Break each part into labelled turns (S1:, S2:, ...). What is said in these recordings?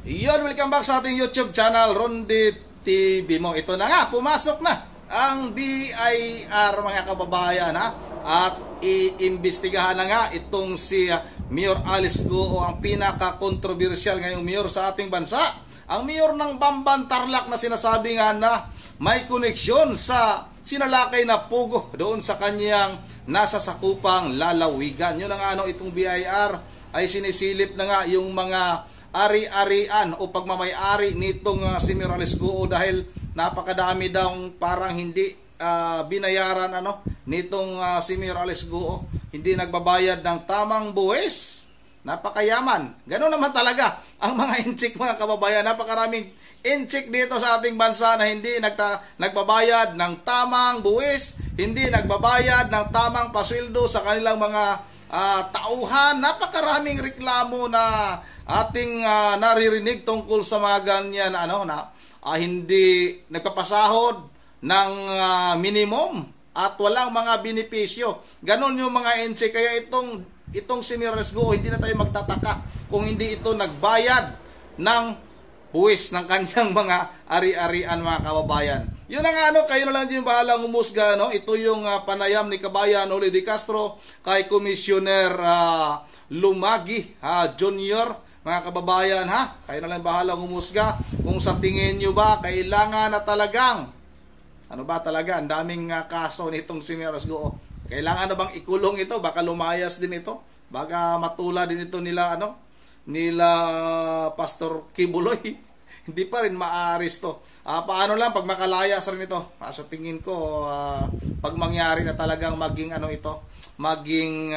S1: Iyon, welcome back sa ating YouTube channel, Ronde TV mo. Ito na nga, pumasok na ang BIR mga kababayan ha. At iimbestigahan na nga itong si Mayor Alice Go, ang pinaka-controversial ngayong mayor sa ating bansa. Ang mayor ng Bamban, Tarlac na sinasabi nga na may koneksyon sa sinalakay na pugo doon sa kanyang nasa sakupang lalawigan. Yun ang itong BIR ay sinisilip na nga yung mga ari-arian o pagmamay-ari nitong si Mayor Alice Go dahil napakadami daw parang hindi binayaran nitong si Mayor Alice Go, hindi nagbabayad ng tamang buwis. Napakayaman. Ganoon naman talaga ang mga inchik mga kababayan. Napakaraming inchik dito sa ating bansa na hindi nagbabayad ng tamang buwis, hindi nagbabayad ng tamang pasweldo sa kanilang mga tauhan. Napakaraming reklamo na ating naririnig tungkol sa mga ganyan na hindi nagpapasahod ng minimum at walang mga benepisyo. Ganon yung mga NC. Kaya itong si Mayor Alice Go, hindi na tayo magtataka kung hindi ito nagbayad ng buwis ng kanyang mga ari-arian mga kababayan. Yun ang kayo na lang din bahalang umusga. Ito yung panayam ni Kabayan Oli de Castro kay Commissioner Lumagi Junior. Mga kababayan kayo na lang bahalang umusga kung sa tingin nyo ba kailangan na talagang talaga ang daming kaso nitong si Mayor Alice Go. Kailangan na bang ikulong ito? Baka lumayas din ito. Baka matula din ito nila Pastor Kibuloy. Hindi pa rin maaris to. Paano lang pag makalayas rin ito? Sa tingin ko pag mangyari na talagang maging maging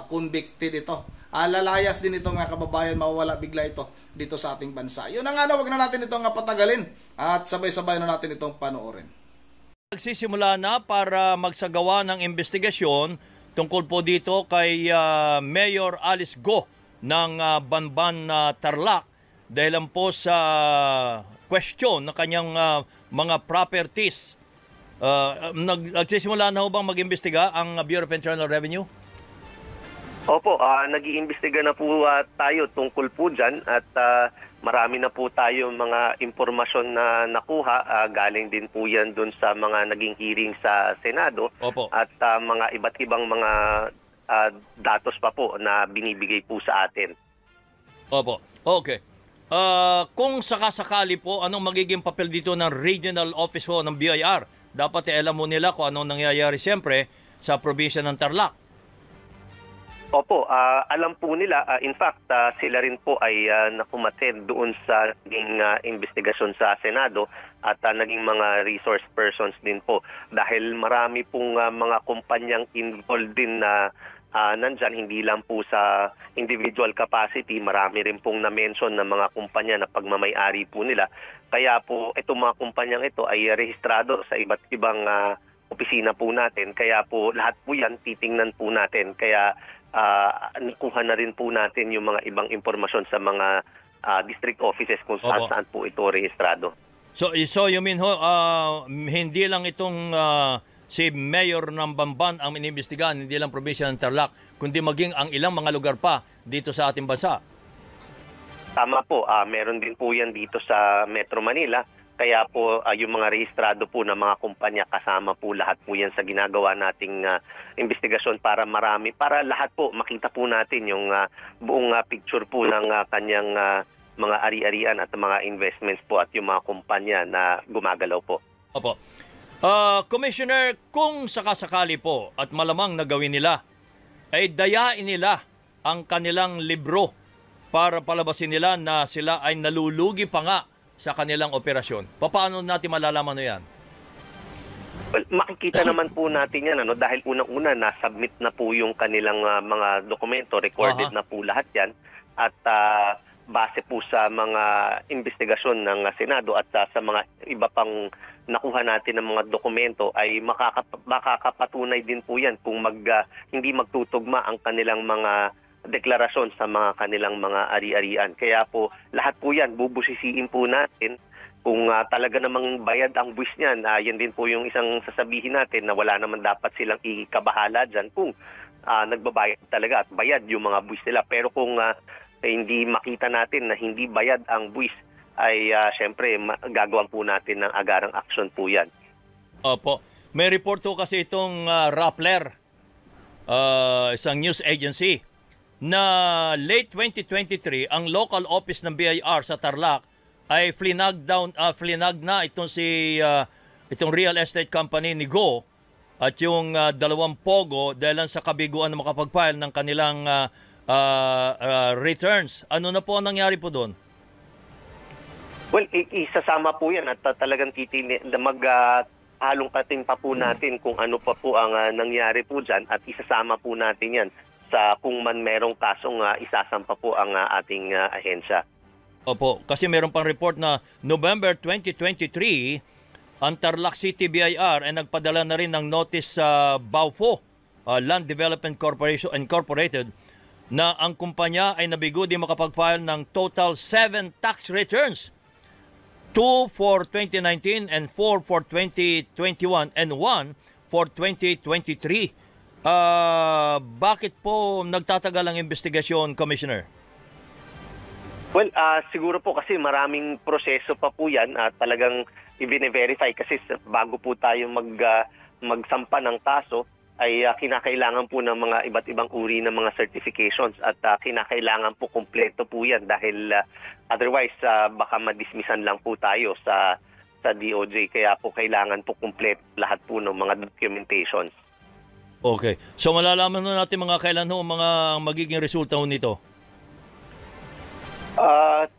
S1: convicted ito. Lalayas din ito mga kababayan, mawawala bigla ito dito sa ating bansa. Yun ang wag na natin itong patagalin at sabay-sabay na natin itong panoorin.
S2: Nagsisimula na para magsagawa ng investigasyon tungkol po dito kay Mayor Alice Go ng Bamban, Tarlac dahil lang po sa question ng kanyang mga properties. Nagsisimula na ho bang mag-imbestiga ang Bureau of Internal Revenue?
S3: Opo, nag-iimbestiga na po tayo tungkol po dyan at marami na po tayo mga impormasyon na nakuha. Galing din po yan dun sa mga naging hearing sa Senado.
S2: Opo.
S3: At mga iba't ibang mga datos pa po na binibigay po sa atin.
S2: Opo, okay. Kung sakasakali po, anong magiging papel dito ng Regional Office ho ng BIR? Dapat alam mo nila kung anong nangyayari siyempre sa probinsya ng Tarlac.
S3: Opo, alam po nila. In fact, sila rin po ay nakumated doon sa naging investigasyon sa Senado at naging mga resource persons din po. Dahil marami pong mga kumpanyang involved din na nandyan, hindi lang po sa individual capacity, marami rin pong na-mention na mga kumpanya na pagmamay-ari po nila. Kaya po itong mga kumpanyang ito ay rehistrado sa iba't ibang opisina po natin. Kaya po lahat po yan titingnan po natin. Kaya nakuha na rin po natin yung mga ibang impormasyon sa mga district offices kung saan po ito rehistrado.
S2: So you mean hindi lang itong si Mayor ng Bamban ang inimbestigahan, hindi lang probinsya ng Tarlac, kundi maging ang ilang mga lugar pa dito sa ating bansa?
S3: Tama po, meron din po yan dito sa Metro Manila. Kaya po yung mga rehistrado po ng mga kumpanya kasama po lahat po yan sa ginagawa nating investigasyon para lahat po makita po natin yung buong picture po ng kanyang mga ari-arian at mga investments po at yung mga kumpanya na gumagalaw po.
S2: Opo. Commissioner, kung sakasakali po at malamang nagawin nila, ay dayain nila ang kanilang libro para palabasin nila na sila ay nalulugi pa nga sa kanilang operasyon. Paano natin malalaman yan?
S3: Well, makikita naman po natin yan dahil unang-una na-submit na po yung kanilang mga dokumento, recorded na po lahat yan at base po sa mga investigasyon ng Senado at sa mga iba pang nakuha natin ng mga dokumento ay makakapatunay din po yan kung hindi magtutugma ang kanilang mga deklarasyon sa mga kanilang mga ari-arian. Kaya po lahat po yan bubusisiin po natin kung talaga namang bayad ang buwis niyan. Yan din po yung isang sasabihin natin na wala naman dapat silang ikabahala dyan kung nagbabayad talaga at bayad yung mga buwis nila. Pero kung hindi makita natin na hindi bayad ang buwis, ay syempre gagawan po natin ng agarang aksyon po yan.
S2: Opo. May report po kasi itong Rappler, isang news agency, na late 2023, ang local office ng BIR sa Tarlac ay flinag na itong real estate company ni Go at yung dalawang pogo dahil sa kabiguan na makapag-file ng kanilang returns. Ano na po ang nangyari po doon?
S3: Well, isasama po yan at talagang halongkatin pa po natin kung ano pa po ang nangyari po dyan at isasama po natin yan sa kung man merong kasong isasampa po ang ating ahensya.
S2: Opo, kasi meron pang report na November 2023, ang Tarlac City BIR ay nagpadala na rin ng notice sa BAUFO, Land Development Corporation Incorporated, na ang kumpanya ay nabigo di makapag-file ng total 7 tax returns. 2 for 2019 and 4 for 2021 and 1 for 2023. Bakit po nagtatagal ang investigasyon, Commissioner?
S3: Well, siguro po kasi maraming proseso pa po yan at talagang i-verify kasi bago po tayo magsampa ng kaso ay kinakailangan po ng mga iba't ibang uri ng mga certifications at kinakailangan po kumpleto po yan dahil otherwise baka madismissan lang po tayo sa DOJ kaya po kailangan po kumpleto lahat po ng mga documentations.
S2: Okay. So malalaman natin mga kailan ho mga magiging resulta ho nito?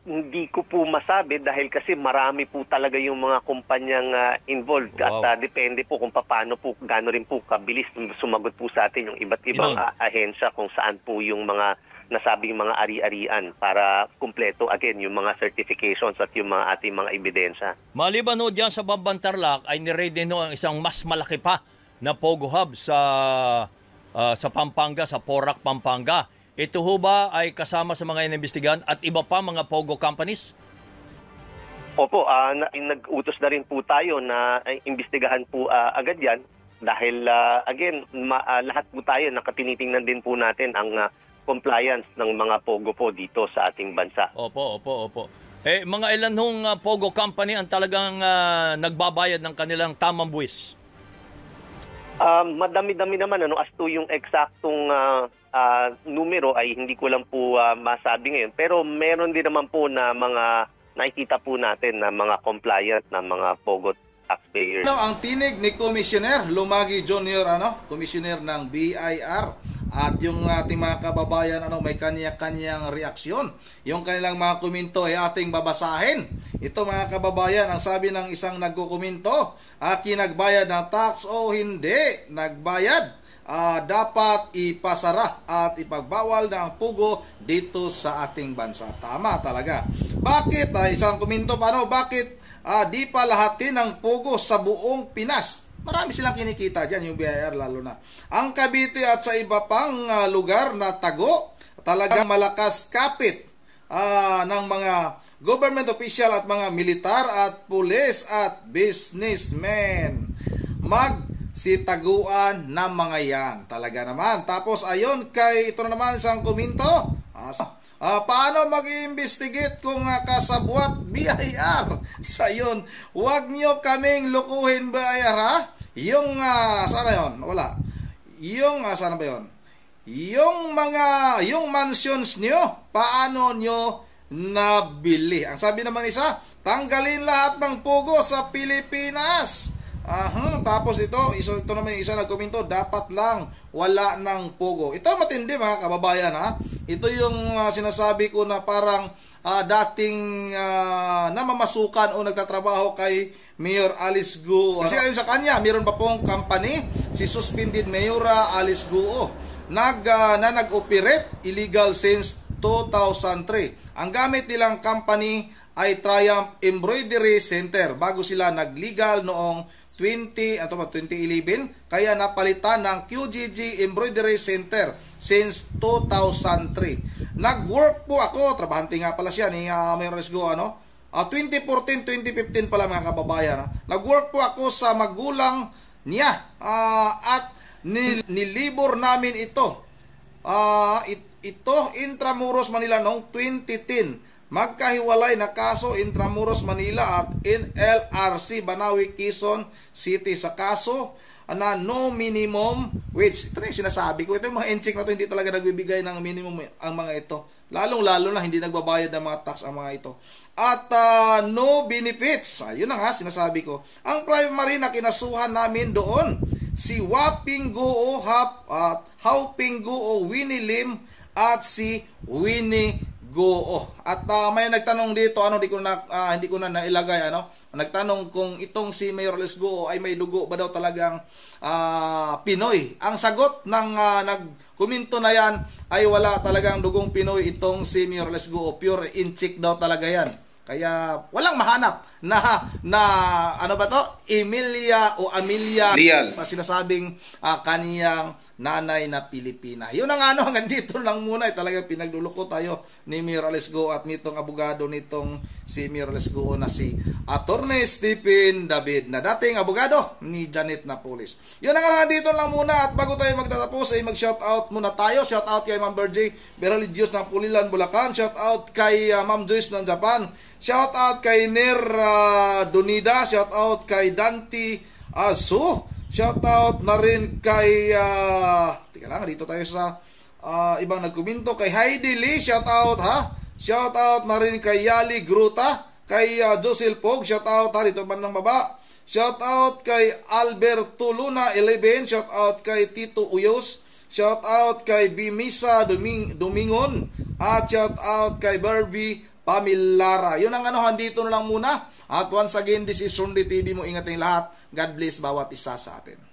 S3: Hindi ko po masabi dahil kasi marami po talaga yung mga kumpanyang involved. Wow. At depende po kung paano po, gaano rin po kabilis sumagot po sa atin yung iba't ibang ahensya kung saan po yung mga nasabing mga ari-arian para kumpleto again yung mga certifications at yung mga ating mga ebidensya.
S2: Maliban ho dyan sa Bamban Tarlac ay niraid din ho ang isang mas malaki pa na Pogo Hub sa Pampanga, sa Porac, Pampanga. Ito ho ba ay kasama sa mga inimbestigahan at iba pa mga Pogo companies?
S3: Opo, nag-utos na rin po tayo na imbestigahan po agad yan dahil again, lahat po tayo nakatinitingnan din po natin ang compliance ng mga Pogo po dito sa ating bansa.
S2: Opo. Mga ilan hong Pogo company ang talagang nagbabayad ng kanilang tamang buwis?
S3: Madami-dami naman as to yung eksaktong numero ay hindi ko lang po masabi ngayon. Pero meron din naman po na mga nakikita po natin na mga compliant na mga Pogo taxpayers.
S1: Ang tinig ni Commissioner Lumagi Jr., Commissioner ng BIR. At yung ating mga kababayan may kanya-kanyang reaksyon. Yung kanilang mga komento ay ating babasahin. Ito mga kababayan, ang sabi ng isang nagkukomento, nagbayad ng tax o hindi nagbayad. Dapat ipasara at ipagbawal na ang pugo dito sa ating bansa. Tama talaga. Bakit? Isang komento bakit di pa lahatin ang pugo sa buong Pinas? Marami silang kinikita dyan, yung BIR lalo na. Ang Cavite at sa iba pang lugar na tago, talagang malakas kapit ng mga government official at mga militar at pulis at businessmen. Magsitaguan ng mga yan. Talaga naman. Tapos ayon ito na naman isang komento. Paano mag-i-investigate kung kasabwat BIR? Sayon, huwag nyo kaming lukuhin BIR ha? Yung, sana yun? Wala. Yung, sana ba yun? Yung mansions nyo, paano nyo nabili? Ang sabi naman isa, tanggalin lahat ng pugo sa Pilipinas. Tapos ito naman isa nagkomento, dapat lang wala ng pugo. Ito matindi mga kababayan ha. Ito yung sinasabi ko na parang dating namamasukan o nagtatrabaho kay Mayor Alice Guo. Kasi ayon sa kanya, mayroon pa pong company, si suspended Mayor Alice Guo, na nag-operate illegal since 2003. Ang gamit nilang company ay Triumph Embroidery Center bago sila nag-legal noong 2011, kaya napalitan ng QGG Embroidery Center since 2003. Nag-work po ako, trabahante nga pala siya ni Mayor Alice Guo 2014-2015 pala mga kababayan. Nag-work po ako sa magulang niya at nilibor namin ito. ito Intramuros Manila noong 2010. Magkahiwalay na kaso Intramuros Manila at NLRC Banawi Quezon City sa kaso na no minimum wage. Ito na yung sinasabi ko. Ito yung mga NCHEC na ito, hindi talaga nagbibigay ng minimum ang mga ito. Lalong-lalo na hindi nagbabayad ng mga tax ang mga ito. At no benefits. Yun na nga, sinasabi ko. Ang primary na kinasuhan namin doon, si Waping Guo, Hauping Guo, Winnie Lim, at si Winnie Guo. At may nagtanong dito, hindi ko na nailagay, nagtanong kung itong si Mayor Alice Guo ay may dugo ba daw talagang Pinoy. Ang sagot ng nagkomento na yan ay wala talagang dugong Pinoy itong si Mayor Alice Guo. Pure inchik daw talaga yan. Kaya walang mahanap na ano ba to? Emilia o Amelia Real. Sinasabing kaniyang nanay na Pilipina. Yun ang hanggang dito lang muna. Talagang pinagluluko tayo ni Mayor Alice Guo at nitong abogado nitong si Mayor Alice Guo na si Attorney Stephen David na dating abogado ni Janet Napoles. Yun ang hanggang dito lang muna at bago tayo magtatapos ay mag-shoutout muna tayo. Shoutout kay Ma'am Bergie Beralidios ng Pulilan, Bulacan. Shoutout kay Ma'am Joyce ng Japan. Shoutout kay Ner Donida. Shoutout kay Dante Asu. Shoutout na rin kay tika lang, dito tayo sa ibang nagkomento. Kay Heidi Lee, shoutout Shoutout na rin kay Yali Gruta, kay Josel Pog, shoutout dito bandang baba. Shoutout kay Alberto Luna 11, shoutout kay Tito Uyos, shoutout kay Bimisa Domingon, at shoutout kay Barbie Pamilara. Yun ang dito na lang muna. At once again, this is Ronde TV mo. Ingat tayong lahat. God bless bawat isa sa atin.